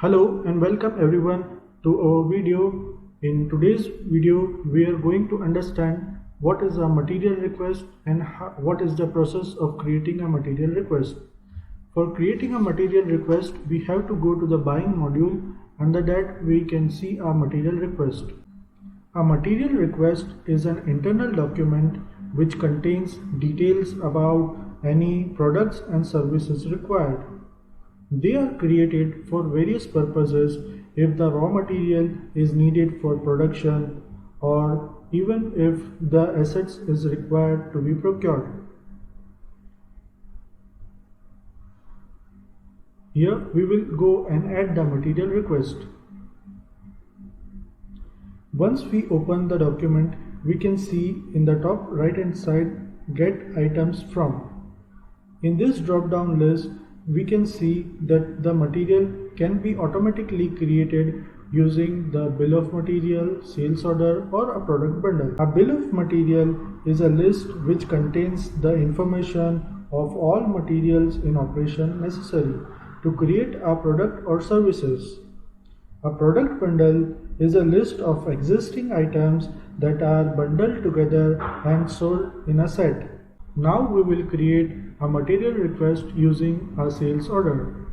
Hello and welcome everyone to our video. In today's video, we are going to understand what is a material request and what is the process of creating a material request. For creating a material request, we have to go to the buying module. Under that, we can see a material request. A material request is an internal document which contains details about any products and services required. They are created for various purposes if the raw material is needed for production or even if the assets is required to be procured. Here we will go and add the material request. Once we open the document, we can see in the top right hand side get items from. In this drop down list, we can see that the material can be automatically created using the bill of material, sales order or a product bundle. A bill of material is a list which contains the information of all materials in operation necessary to create a product or services. A product bundle is a list of existing items that are bundled together and sold in a set. Now we will create a material request using a sales order.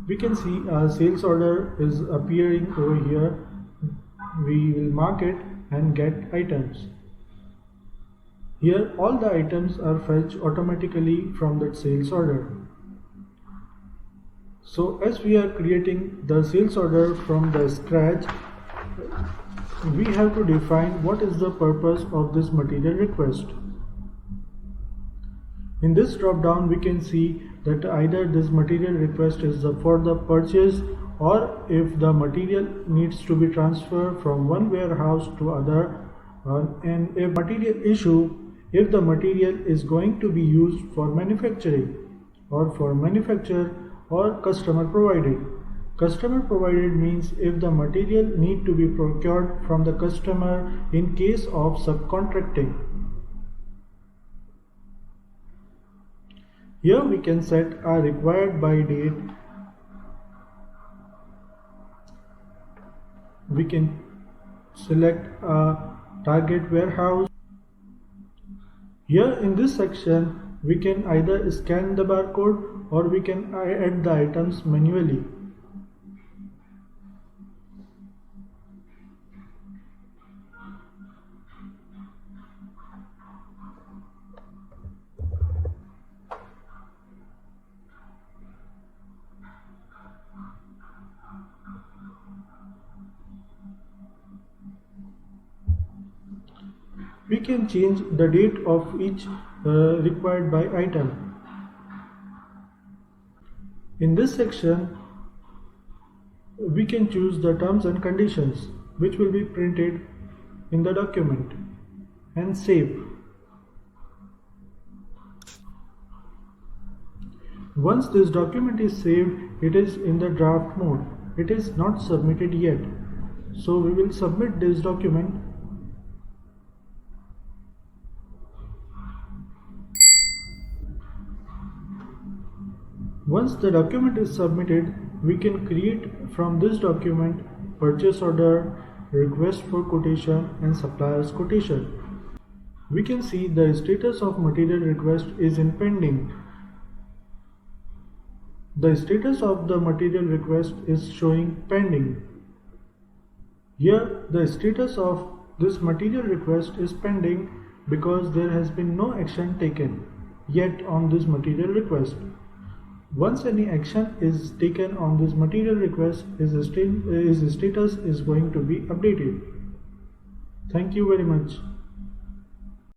We can see a sales order is appearing over here. We will mark it and get items. Here all the items are fetched automatically from that sales order. So as we are creating the sales order from the scratch, we have to define what is the purpose of this material request. In this drop down, we can see that either this material request is for the purchase or if the material needs to be transferred from one warehouse to other, and if material issue, if the material is going to be used for manufacturing or for manufacture or customer provided. Customer provided means if the material need to be procured from the customer in case of subcontracting. Here we can set a required by date. We can select a target warehouse. Here in this section, we can either scan the barcode or we can add the items manually. We can change the date of each required by item. In this section, we can choose the terms and conditions which will be printed in the document and save. Once this document is saved, it is in the draft mode. It is not submitted yet. So we will submit this document. Once the document is submitted, we can create from this document purchase order, request for quotation and supplier's quotation. We can see the status of material request is in pending. The status of the material request is showing pending. Here the status of this material request is pending because there has been no action taken yet on this material request. Once any action is taken on this material request, his status is going to be updated. Thank you very much.